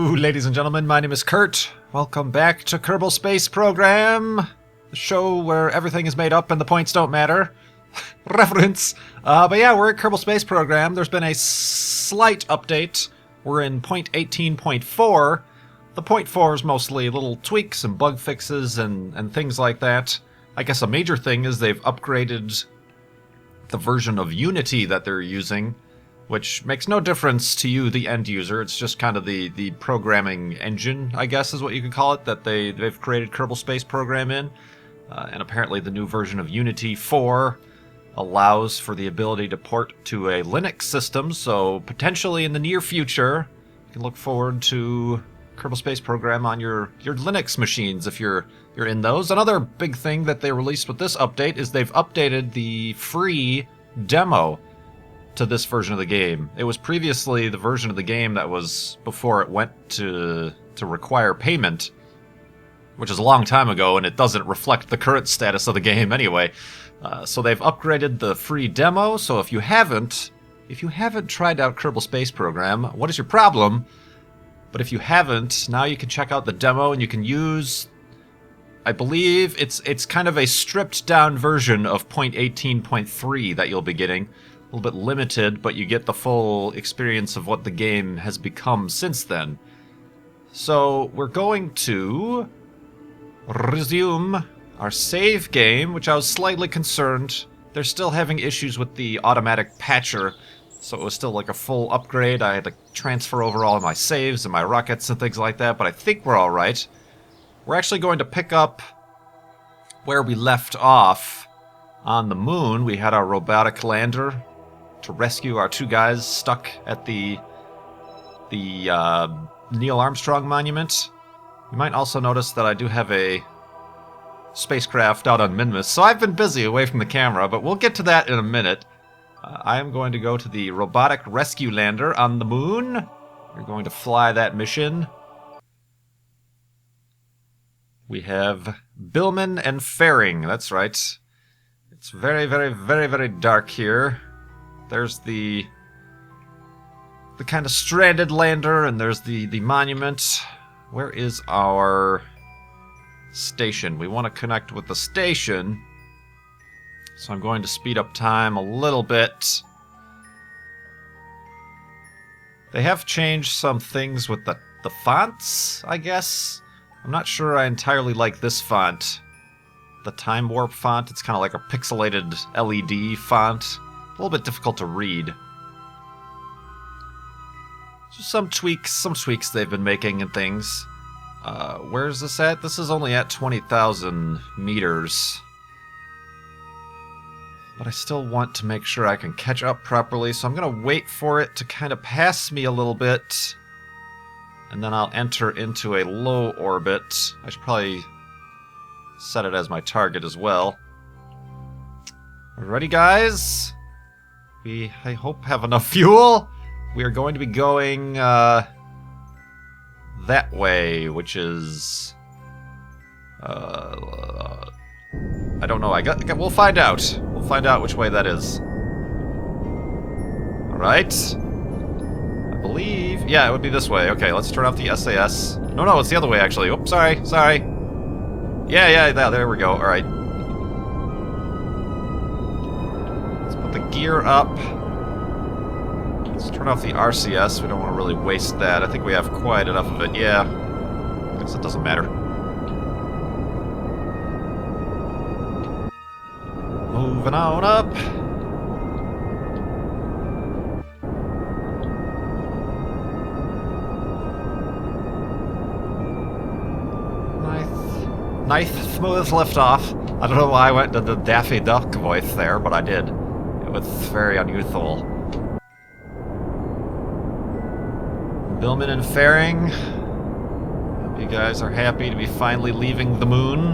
Hello, ladies and gentlemen, my name is Kurt. Welcome back to Kerbal Space Program, the show where everything is made up and the points don't matter. Reference. But yeah, we're at Kerbal Space Program. There's been a slight update. We're in 0.18.4. The 0.4 is mostly little tweaks and bug fixes and things like that. I guess a major thing is they've upgraded the version of Unity that they're using, which makes no difference to you, the end user. It's just kind of the programming engine, I guess is what you could call it, that they've created Kerbal Space Program in. And apparently the new version of Unity 4 allows for the ability to port to a Linux system, so potentially in the near future, you can look forward to Kerbal Space Program on your Linux machines if you're in those. Another big thing that they released with this update is they've updated the free demo to this version of the game. It was previously the version of the game that was before it went to require payment, which is a long time ago, and it doesn't reflect the current status of the game anyway. So they've upgraded the free demo, so if you haven't tried out Kerbal Space Program, what is your problem? But if you haven't, now you can check out the demo and you can use, I believe it's kind of a stripped down version of 0.18.3 that you'll be getting. A little bit limited, but you get the full experience of what the game has become since then. So we're going to resume our save game, which I was slightly concerned. They're still having issues with the automatic patcher, so it was still like a full upgrade. I had to transfer over all of my saves and my rockets and things like that, but I think we're alright. We're actually going to pick up where we left off on the moon. We had our robotic lander to rescue our two guys stuck at the Neil Armstrong monument. You might also notice that I do have a spacecraft out on Minmus, so I've been busy away from the camera, but we'll get to that in a minute. I am going to go to the robotic rescue lander on the moon. We're going to fly that mission. We have Billman and Faring, that's right. It's very, very, very, very dark here. There's the kind of stranded lander, and there's the monument. Where is our station? We want to connect with the station, so I'm going to speed up time a little bit. They have changed some things with the fonts, I guess. I'm not sure I entirely like this font. The Time Warp font, it's kind of like a pixelated LED font. A little bit difficult to read. So some tweaks they've been making and things. Where's this at? This is only at 20,000 meters. But I still want to make sure I can catch up properly, so I'm going to wait for it to kind of pass me a little bit. And then I'll enter into a low orbit. I should probably set it as my target as well. Ready, guys? We, I hope, have enough fuel. We are going to be going that way, which is I don't know. We'll find out. We'll find out which way that is. All right. I believe, yeah, it would be this way. Okay, let's turn off the SAS. No, it's the other way actually. Oops, sorry. Yeah, there we go. All right. The gear up. Let's turn off the RCS. We don't want to really waste that. I think we have quite enough of it. Yeah. I guess it doesn't matter. Moving on up. Nice smooth liftoff. I don't know why I went to the Daffy Duck voice there, but I did. It was very unusual. Billman and Faring. Hope you guys are happy to be finally leaving the moon.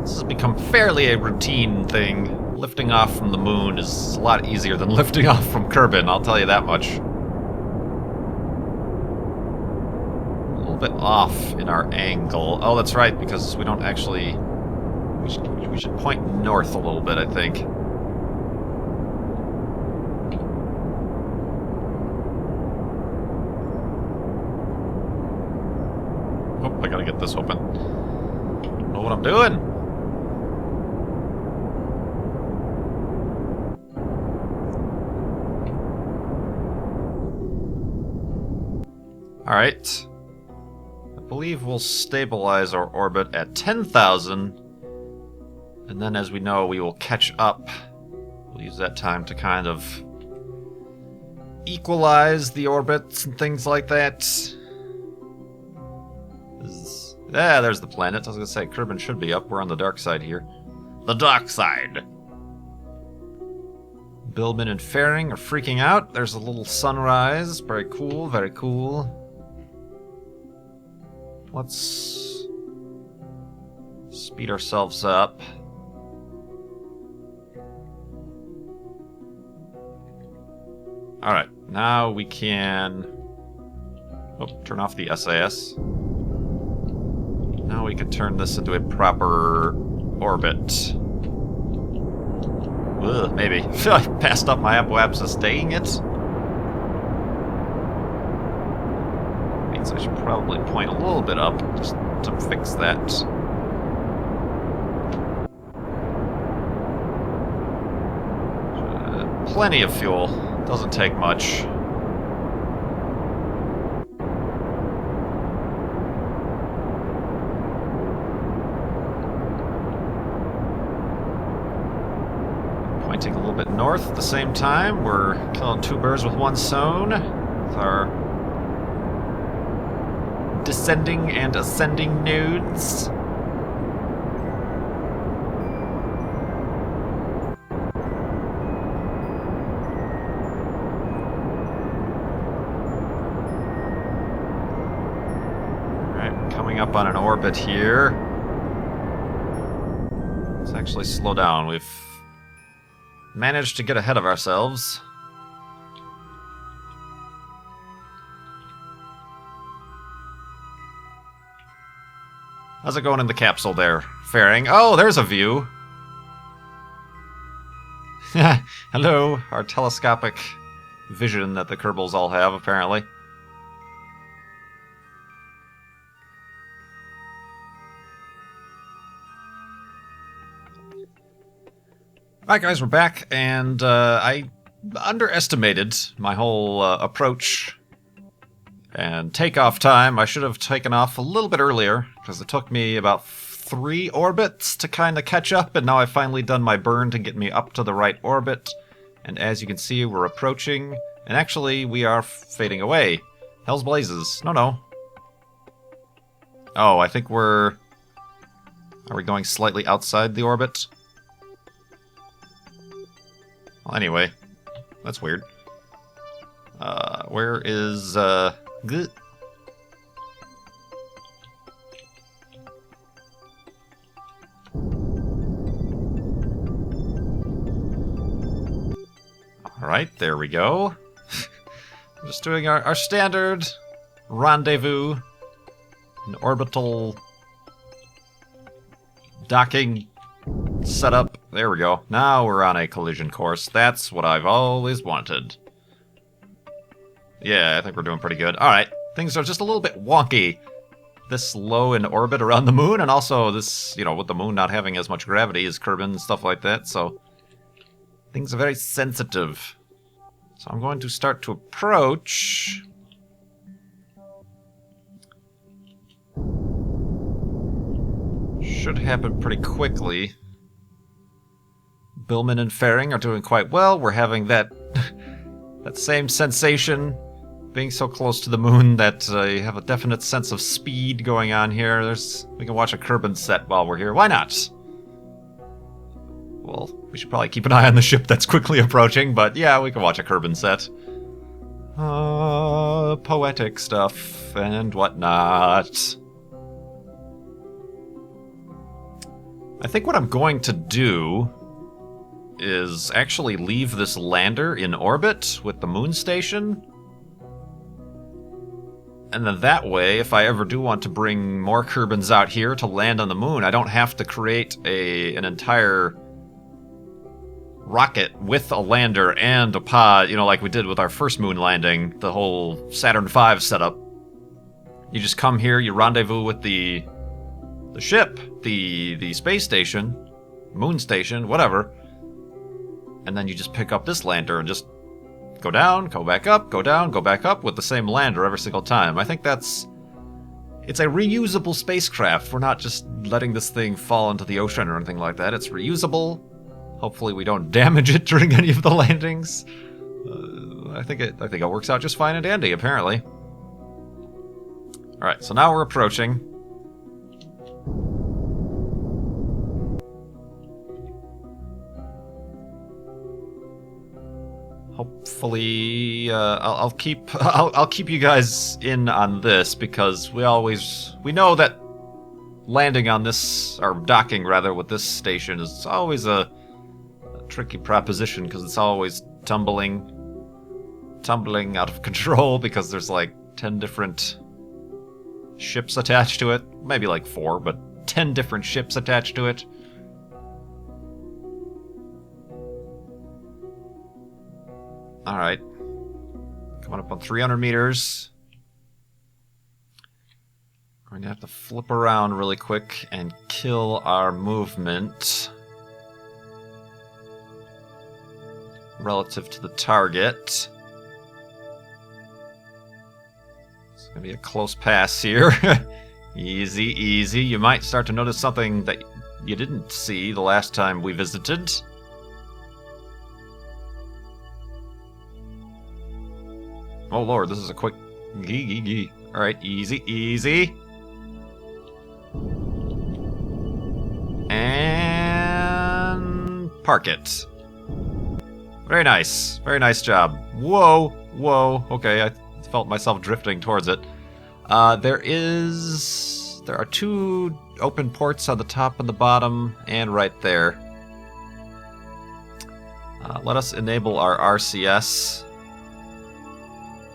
This has become fairly a routine thing. Lifting off from the moon is a lot easier than lifting off from Kerbin, I'll tell you that much. Bit off in our angle. Oh, that's right, because we don't actually... We should point north a little bit, I think. get this open. Don't know what I'm doing. Alright. I believe we'll stabilize our orbit at 10,000. And then, as we know, we will catch up. We'll use that time to kind of equalize the orbits and things like that. Yeah, there's the planet. I was going to say, Kerbin should be up. We're on the dark side here. The dark side. Billman and Faring are freaking out. There's a little sunrise. Very cool, very cool. Let's speed ourselves up. Alright, now we can... Oh, turn off the SAS. Now we can turn this into a proper orbit. Ugh, maybe. I passed up my apoapsis staying it. Means I should probably point a little bit up just to fix that. Plenty of fuel. Doesn't take much. Pointing a little bit north at the same time. We're killing two birds with one stone with our descending and ascending nodes. Up on an orbit here. Let's actually slow down. We've managed to get ahead of ourselves. How's it going in the capsule there, Faring? Oh, there's a view. Hello, our telescopic vision that the Kerbals all have, apparently. Alright guys, we're back, and I underestimated my whole approach and takeoff time. I should have taken off a little bit earlier, because it took me about 3 orbits to kind of catch up, and now I've finally done my burn to get me up to the right orbit. And as you can see, we're approaching, and actually we are fading away. Hell's blazes. No. Oh, I think we're... Are we going slightly outside the orbit? Well, anyway, that's weird. Where is, Alright, there we go. Just doing our standard rendezvous, an orbital docking setup. There we go. Now we're on a collision course. That's what I've always wanted. Yeah, I think we're doing pretty good. Alright, things are just a little bit wonky. This low in orbit around the moon, and also this, you know, with the moon not having as much gravity as Kerbin and stuff like that, so things are very sensitive. So I'm going to start to approach. Should happen pretty quickly. Billman and Faring are doing quite well. We're having that that same sensation, being so close to the moon that you have a definite sense of speed going on here. We can watch a Kerbin set while we're here. Why not? Well, we should probably keep an eye on the ship that's quickly approaching, but yeah, we can watch a Kerbin set. Poetic stuff and whatnot. I think what I'm going to do is actually leave this lander in orbit with the moon station. And then that way, if I ever do want to bring more Kerbins out here to land on the moon, I don't have to create an entire rocket with a lander and a pod, you know, like we did with our first moon landing, the whole Saturn V setup. You just come here, you rendezvous with the ship, the space station, moon station, whatever, and then you just pick up this lander and just go down, go back up, go down, go back up with the same lander every single time. I think it's a reusable spacecraft. We're not just letting this thing fall into the ocean or anything like that. It's reusable. Hopefully we don't damage it during any of the landings. I think it works out just fine and dandy, apparently. Alright, so now we're approaching. Hopefully, I'll keep you guys in on this, because we know that landing on this, or docking rather, with this station is always a tricky proposition, because it's always tumbling out of control, because there's like 10 different ships attached to it. Maybe like 4, but 10 different ships attached to it. Alright. Coming up on 300 meters. We're going to have to flip around really quick and kill our movement relative to the target. It's going to be a close pass here. Easy, easy. You might start to notice something that you didn't see the last time we visited. Oh lord, this is a quick... Alright, easy, easy. And... park it. Very nice. Very nice job. Whoa, whoa. Okay, I felt myself drifting towards it. There are 2 open ports on the top and the bottom, and right there. Let us enable our RCS.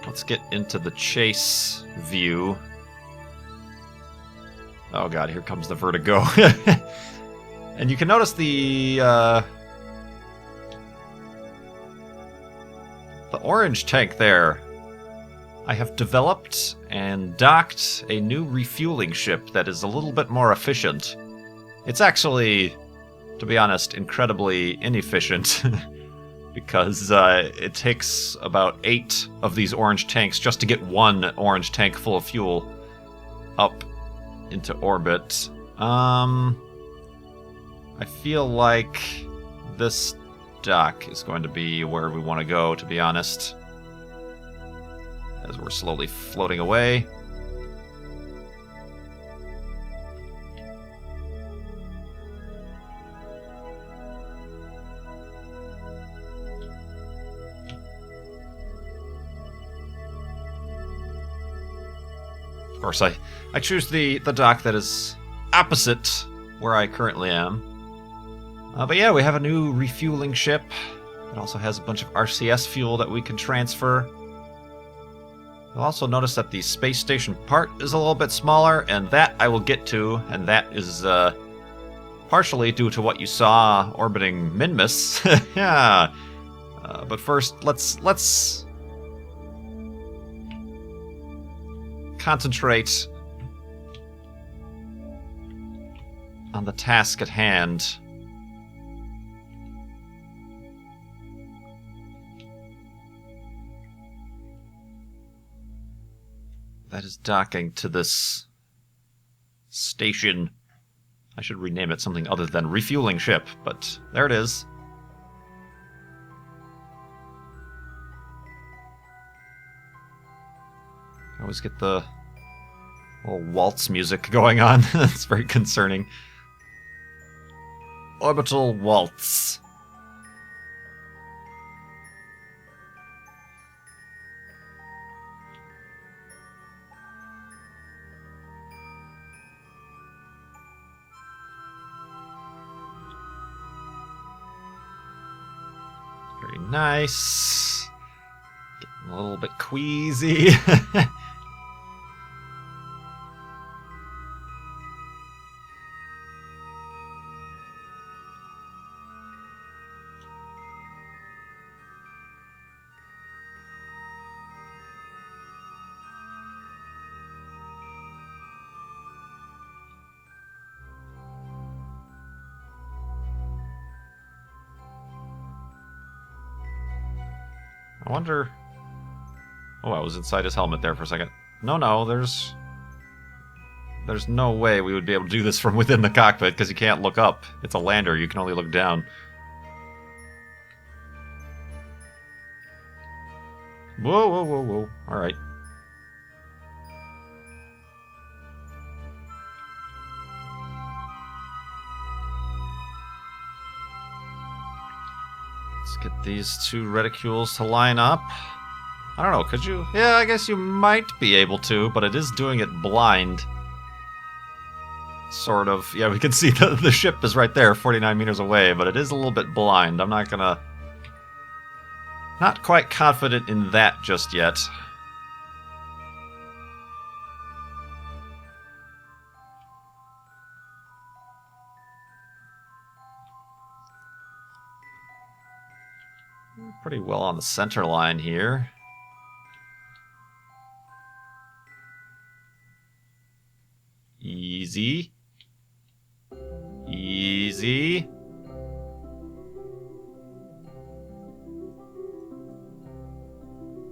Let's get into the chase view. Oh god, here comes the vertigo. And you can notice the orange tank there. I have developed and docked a new refueling ship that is a little bit more efficient. It's actually, to be honest, incredibly inefficient. Because it takes about 8 of these orange tanks just to get one orange tank full of fuel up into orbit. I feel like this dock is going to be where we want to go, to be honest. As we're slowly floating away. Of course, I choose the dock that is opposite where I currently am. But yeah, we have a new refueling ship. It also has a bunch of RCS fuel that we can transfer. You'll also notice that the space station part is a little bit smaller, and that I will get to, and that is partially due to what you saw orbiting Minmus. Yeah. But first, let's concentrate on the task at hand. That is docking to this station. I should rename it something other than refueling ship, but there it is. I always get the little waltz music going on. That's very concerning. Orbital waltz. Very nice. Getting a little bit queasy. I wonder... Oh, I was inside his helmet there for a second. No, there's no way we would be able to do this from within the cockpit, because you can't look up. It's a lander, you can only look down. Whoa. Alright. Let's get these two reticules to line up. I don't know, could you? Yeah, I guess you might be able to, but it is doing it blind. Sort of. Yeah, we can see the ship is right there, 49 meters away, but it is a little bit blind. I'm not gonna... Not quite confident in that just yet. Pretty well on the center line here. Easy. Easy.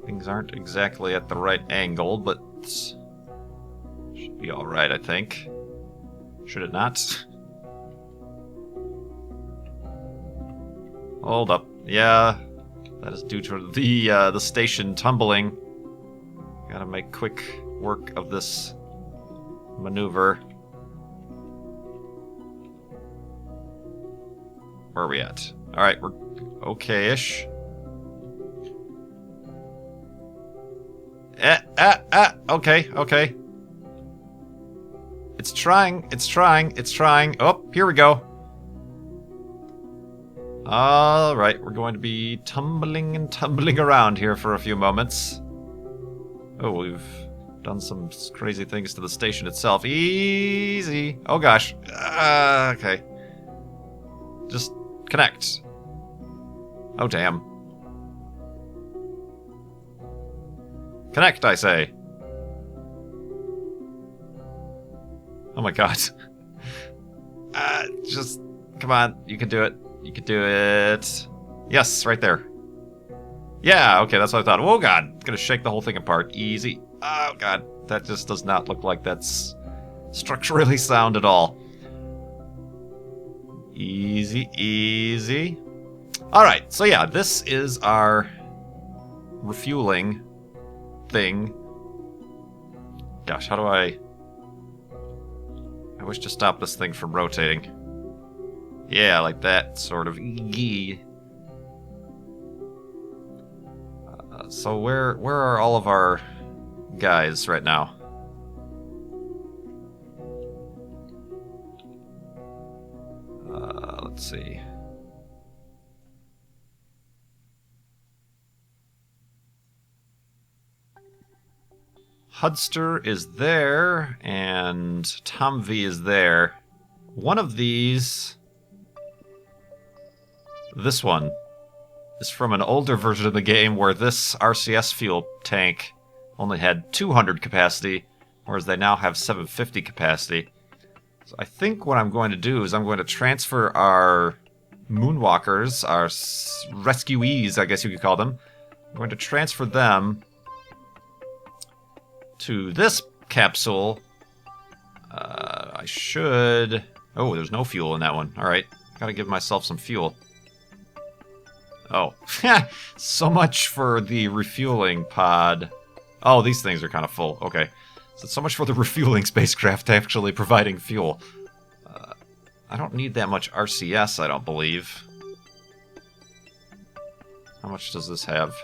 Things aren't exactly at the right angle, but should be alright, I think. Should it not? Hold up. Yeah, that is due to the station tumbling. Gotta make quick work of this maneuver. Where are we at? Alright, we're okay-ish. Okay. It's trying. Oh, here we go. Alright, we're going to be tumbling around here for a few moments. Oh, we've done some crazy things to the station itself. Easy. Oh gosh. Okay. Just connect. Oh damn. Connect, I say. Oh my god. Just, come on, you can do it. You can do it. Yes, right there. Yeah, okay, that's what I thought. Oh god, it's gonna shake the whole thing apart. Easy. Oh god, that just does not look like that's structurally sound at all. Easy. Alright, so yeah, this is our refueling thing. Gosh, how do I wish to stop this thing from rotating. Yeah, like that, sort of. So where are all of our guys right now? Let's see. Hudster is there, and Tom V is there. One of these... This one is from an older version of the game where this RCS fuel tank only had 200 capacity, whereas they now have 750 capacity. So I think what I'm going to do is I'm going to transfer our moonwalkers, our rescuees, I guess you could call them. I'm going to transfer them to this capsule. I should... Oh, there's no fuel in that one. Alright, gotta give myself some fuel. Oh, so much for the refueling pod. Oh, these things are kind of full. Okay, so much for the refueling spacecraft actually providing fuel. I don't need that much RCS, I don't believe. How much does this have?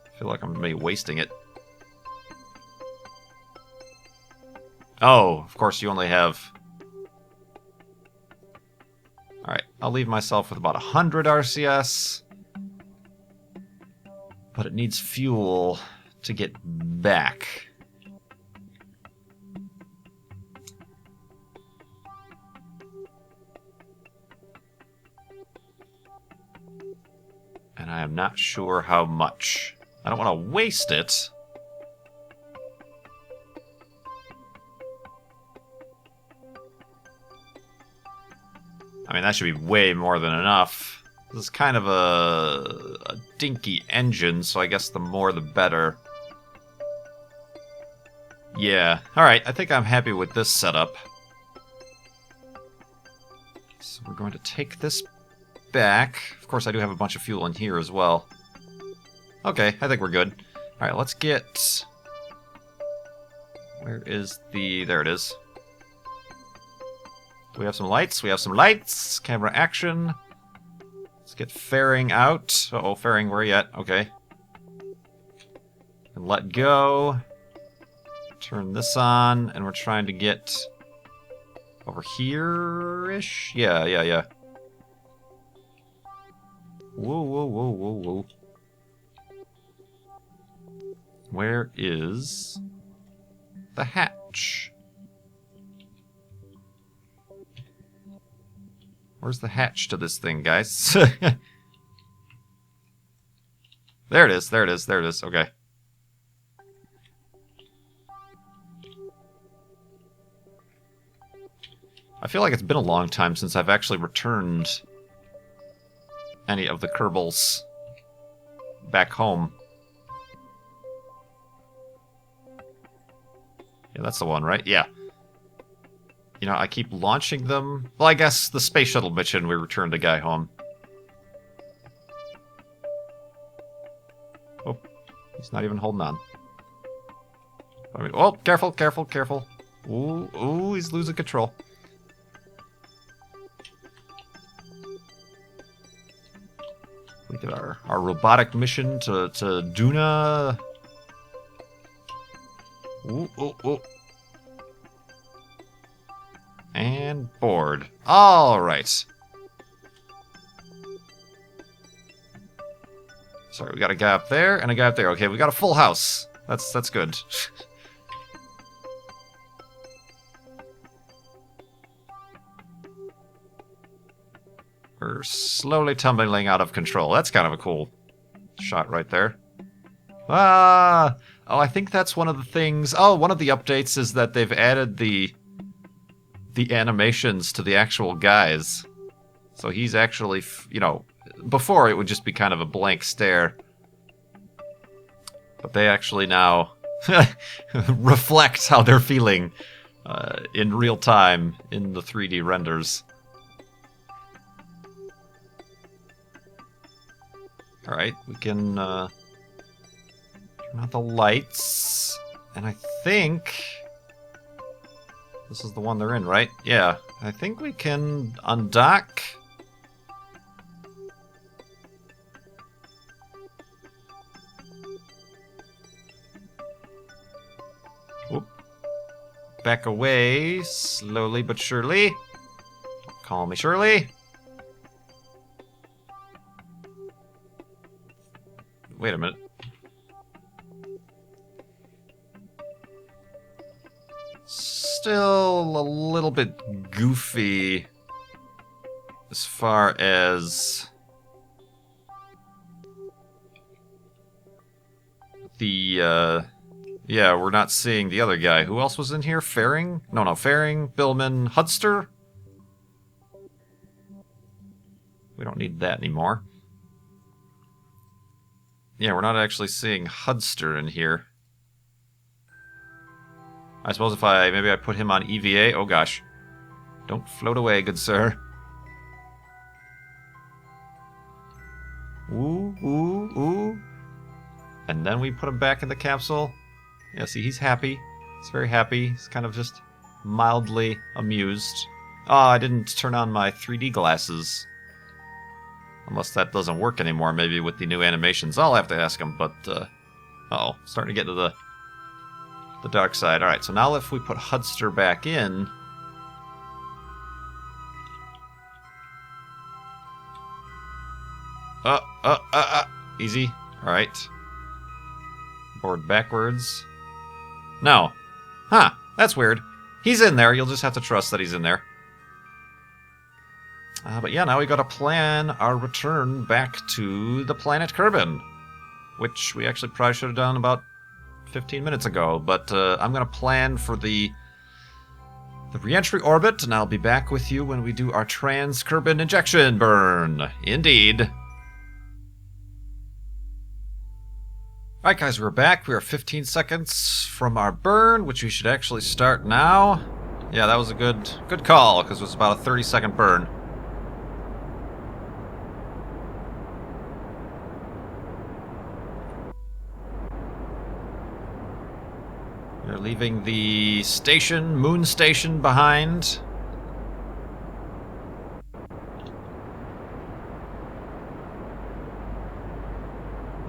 I feel like I'm maybe wasting it. Oh, of course you only have... Alright, I'll leave myself with about 100 RCS. But it needs fuel to get back. And I am not sure how much. I don't want to waste it. I mean, that should be way more than enough. This is kind of a dinky engine, so I guess the more the better. Yeah, alright, I think I'm happy with this setup. So we're going to take this back. Of course, I do have a bunch of fuel in here as well. Okay, I think we're good. Alright, let's get... Where is the... There it is. We have some lights. We have some lights. Camera action. Let's get fairing out. Uh-oh, fairing, where are you at? Okay. And let go. Turn this on, and we're trying to get over here-ish? Yeah. Whoa. Where is the hatch? Where's the hatch to this thing, guys? There it is. Okay. I feel like it's been a long time since I've actually returned any of the Kerbals back home. Yeah, that's the one, right? Yeah. You know, I keep launching them. Well, I guess the space shuttle mission, we returned a guy home. Oh, he's not even holding on. I mean, oh, careful. Ooh, he's losing control. We did our robotic mission to Duna. Ooh. And board. Alright. Sorry, we got a guy up there and a guy up there. Okay, we got a full house. That's good. We're slowly tumbling out of control. That's kind of a cool shot right there. Ah! Oh, I think that's one of the things... Oh, one of the updates is that they've added the animations to the actual guys. So he's actually, you know... Before, it would just be kind of a blank stare. But they actually now reflect how they're feeling in real time in the 3D renders. Alright, we can turn out the lights. And I think... This is the one they're in, right? Yeah. I think we can undock. Whoop. Back away, slowly but surely. Call me Shirley. Wait a minute. Still a little bit goofy as far as the, yeah, we're not seeing the other guy. Who else was in here? Fairing? No, Fairing, Billman, Hudster? We don't need that anymore. Yeah, we're not actually seeing Hudster in here. I suppose if maybe I put him on EVA. Oh gosh. Don't float away, good sir. Ooh. And then we put him back in the capsule. Yeah, see, he's happy. He's very happy. He's kind of just mildly amused. Oh, I didn't turn on my 3D glasses. Unless that doesn't work anymore, maybe with the new animations. I'll have to ask him, but, uh-oh, starting to get to the dark side. Alright, so now if we put Hudster back in... Easy. Alright. Board backwards. No. Huh, that's weird. He's in there, you'll just have to trust that he's in there. But yeah, now we gotta plan our return back to the planet Kerbin. Which we actually probably should have done about 15 minutes ago, but I'm gonna plan for the the re-entry orbit, and I'll be back with you when we do our Trans-Kerbin injection burn. Indeed. Alright guys, we're back. We are 15 seconds from our burn, which we should actually start now. Yeah, that was a good call, because it was about a 30-second burn. We're leaving the station, moon station, behind.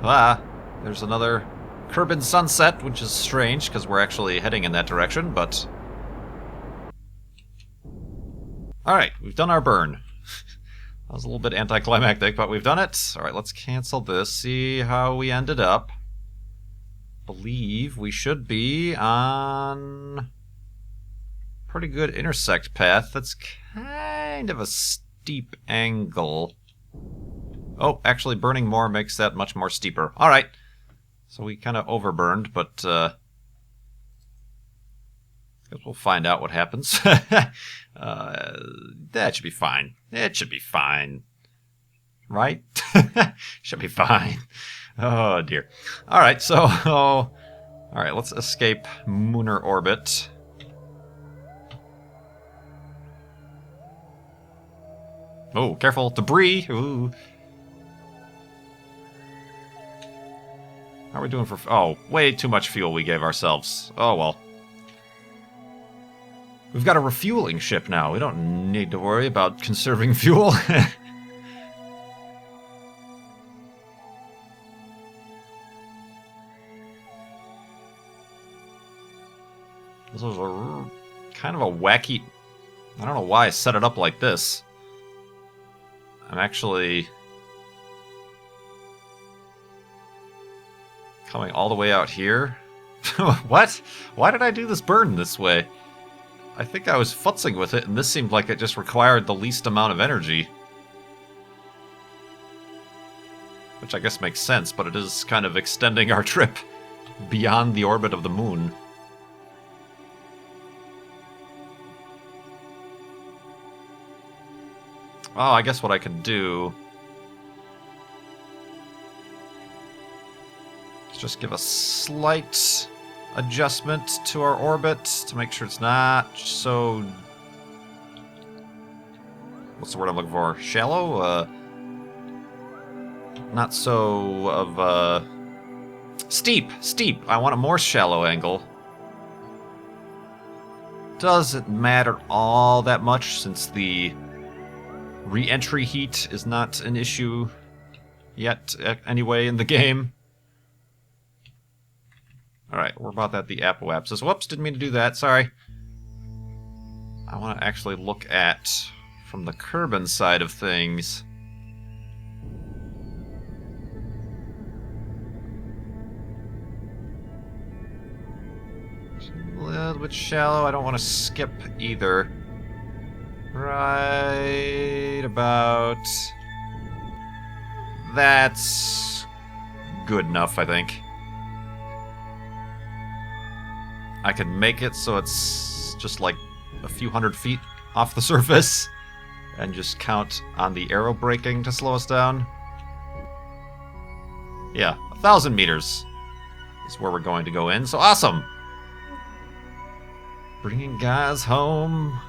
Ah, there's another Kerbin sunset, which is strange, because we're actually heading in that direction, but... Alright, we've done our burn. That was a little bit anticlimactic, but we've done it. Alright, let's cancel this, see how we ended up. Believe we should be on pretty good intersect path. That's kind of a steep angle. Oh, actually burning more makes that much more steeper. Alright. So we kind of overburned, but guess we'll find out what happens. That should be fine. It should be fine. Right? Should be fine. Oh, dear. Alright, so... Alright, let's escape Mooner orbit. Oh, careful. Debris! Ooh. How are we doing for... Oh, way too much fuel we gave ourselves. Oh, well. We've got a refueling ship now. We don't need to worry about conserving fuel. This was a kind of a wacky... I don't know why I set it up like this. I'm actually... coming all the way out here? What? Why did I do this burn this way? I think I was futzing with it, and this seemed like it just required the least amount of energy. Which I guess makes sense, but it is kind of extending our trip beyond the orbit of the moon. Oh, I guess what I could do is just give a slight adjustment to our orbit to make sure it's not so... What's the word I'm looking for? Shallow? Not so of steep! Steep! I want a more shallow angle. Doesn't matter all that much since the re-entry heat is not an issue yet, anyway, in the game. Alright, we're about at the apoapsis. Whoops, didn't mean to do that, sorry. I want to actually look at, from the Kerbin side of things... a little bit shallow, I don't want to skip either. Right about... That's good enough, I think. I can make it so it's just like a few hundred feet off the surface and just count on the arrow braking to slow us down. Yeah, 1,000 meters is where we're going to go in, so awesome! Bringing guys home.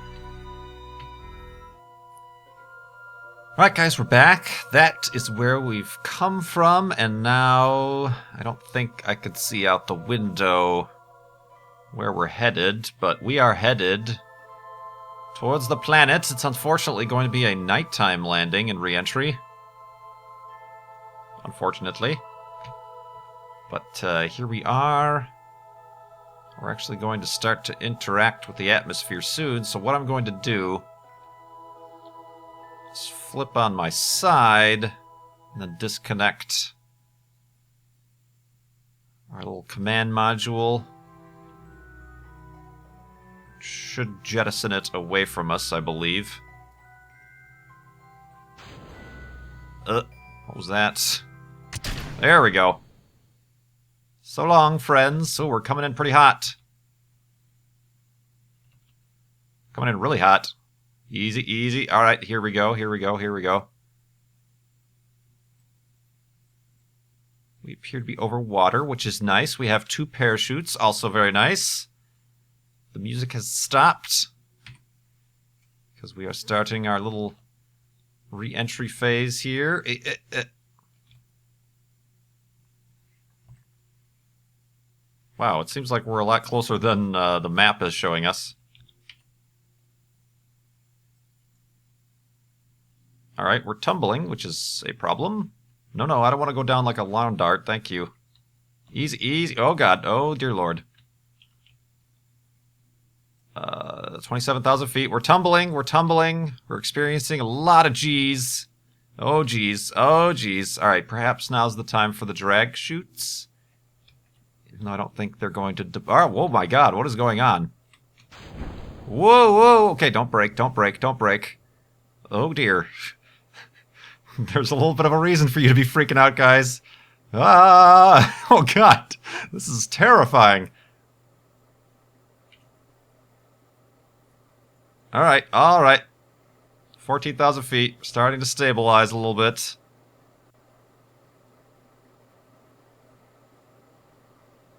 Alright guys, we're back. That is where we've come from, and now I don't think I could see out the window where we're headed, but we are headed towards the planet. It's unfortunately going to be a nighttime landing and re-entry. Unfortunately. But here we are. We're actually going to start to interact with the atmosphere soon, so what I'm going to do is flip on my side and then disconnect our little command module. Should jettison it away from us, I believe. What was that? There we go. So long, friends. Oh, we're coming in pretty hot. Coming in really hot. Easy, easy. All right, here we go, here we go, here we go. We appear to be over water, which is nice. We have 2 parachutes, also very nice. The music has stopped because we are starting our little re-entry phase here. Wow, it seems like we're a lot closer than the map is showing us. Alright, we're tumbling, which is a problem. No, I don't want to go down like a lawn dart, thank you. Easy, easy. Oh god, oh dear lord. 27,000 feet. We're tumbling, we're tumbling. We're experiencing a lot of G's. Oh geez, oh geez. Alright, perhaps now's the time for the drag chutes. Even though I don't think they're going to... oh my god, what is going on? Whoa, whoa. Okay, don't break, don't break, don't break. Oh dear. There's a little bit of a reason for you to be freaking out, guys. Ah! Oh god, this is terrifying. Alright, alright. 14,000 feet, starting to stabilize a little bit.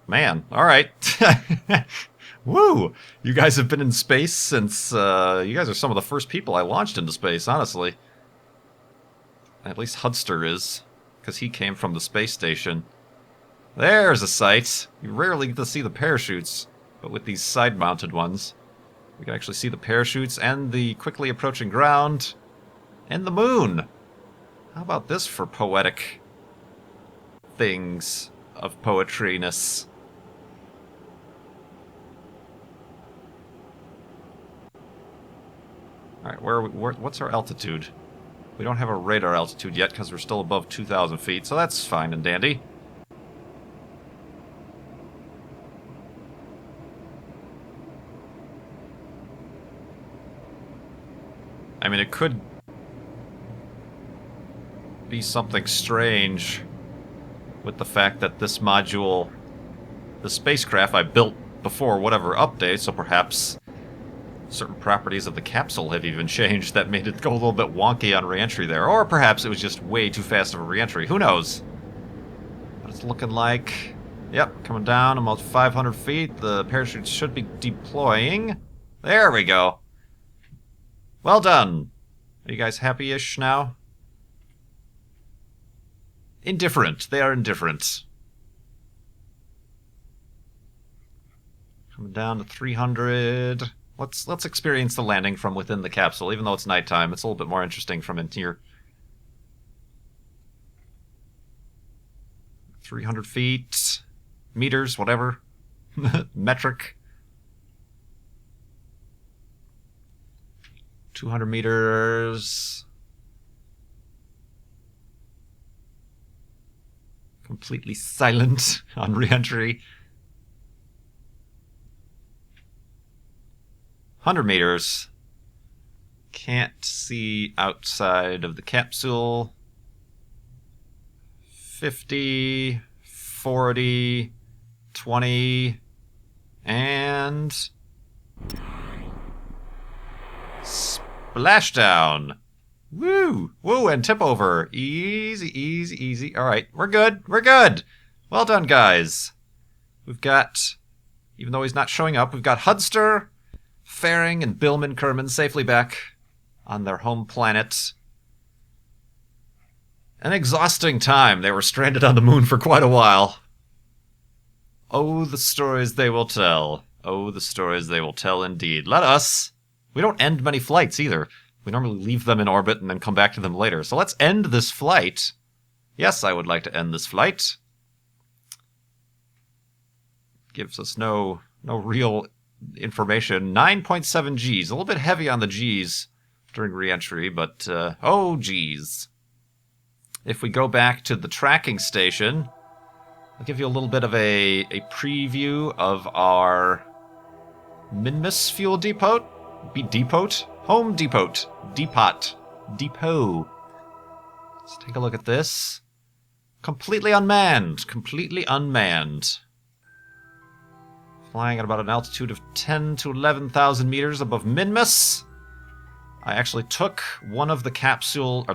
Man, alright. Woo! You guys have been in space since, you guys are some of the first people I launched into space, honestly. At least Hudster is, because he came from the space station. There's a sight! You rarely get to see the parachutes, but with these side-mounted ones, we can actually see the parachutes and the quickly approaching ground, and the moon! How about this for poetic things of poetryness? Alright, what's our altitude? We don't have a radar altitude yet because we're still above 2,000 feet, so that's fine and dandy. I mean, it could be something strange with the fact that this module, the spacecraft I built before whatever update, so perhaps certain properties of the capsule have even changed that made it go a little bit wonky on re-entry there. Or perhaps it was just way too fast of a re-entry. Who knows? But it's looking like... Yep, coming down almost 500 feet. The parachutes should be deploying. There we go. Well done. Are you guys happy-ish now? Indifferent. They are indifferent. Coming down to 300... Let's experience the landing from within the capsule, even though it's nighttime. It's a little bit more interesting from in here. 300 feet, meters, whatever. Metric. 200 meters. Completely silent on re-entry. 100 meters. Can't see outside of the capsule. 50, 40, 20, and... splashdown! Woo! Woo, and tip over. Easy, easy, easy. Alright, we're good. We're good! Well done, guys. We've got, even though he's not showing up, we've got Hudster, Faring, and Billman Kerman safely back on their home planet. An exhausting time. They were stranded on the moon for quite a while. Oh, the stories they will tell. Oh, the stories they will tell indeed. Let us. We don't end many flights either. We normally leave them in orbit and then come back to them later. So let's end this flight. Yes, I would like to end this flight. Gives us no real information. 9.7 Gs. A little bit heavy on the Gs during re-entry, but oh Gs. If we go back to the tracking station, I'll give you a little bit of a preview of our Minmus fuel depot. Home depot. Depot. Let's take a look at this. Completely unmanned. Completely unmanned. flying at about an altitude of 10 to 11,000 meters above Minmus. I actually took one of the modules,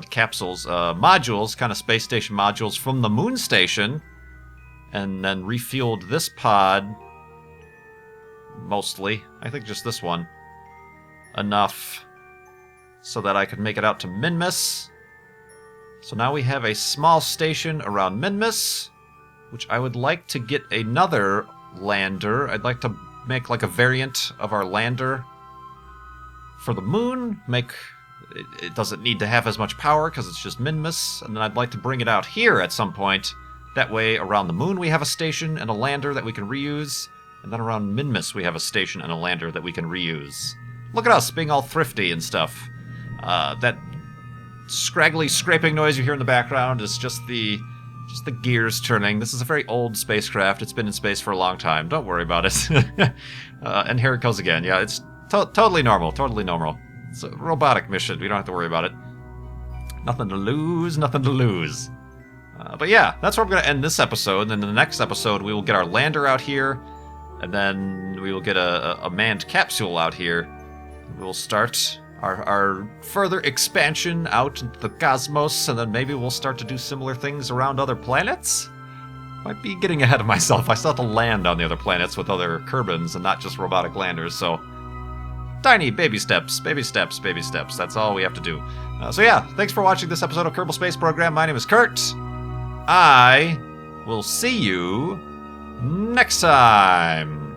kind of space station modules from the moon station, and then refueled this pod, mostly, I think just this one, enough so that I could make it out to Minmus. So now we have a small station around Minmus, which I would like to get another lander. I'd like to make like a variant of our lander for the moon. It doesn't need to have as much power because it's just Minmus, and then I'd like to bring it out here at some point. That way, around the moon we have a station and a lander that we can reuse, and then around Minmus we have a station and a lander that we can reuse. Look at us being all thrifty and stuff. That scraggly scraping noise you hear in the background is just the gears turning. This is a very old spacecraft. It's been in space for a long time. Don't worry about it. And here it goes again. Yeah, it's totally normal. Totally normal. It's a robotic mission. We don't have to worry about it. Nothing to lose. Nothing to lose. But yeah, that's where I'm going to end this episode. And then in the next episode, we will get our lander out here. And then we will get a manned capsule out here. We will start our further expansion out into the cosmos, and then maybe we'll start to do similar things around other planets? Might be getting ahead of myself. I still have to land on the other planets with other Kerbins and not just robotic landers, so tiny baby steps, baby steps, baby steps. That's all we have to do. So yeah, thanks for watching this episode of Kerbal Space Program. My name is Kurt. I will see you next time.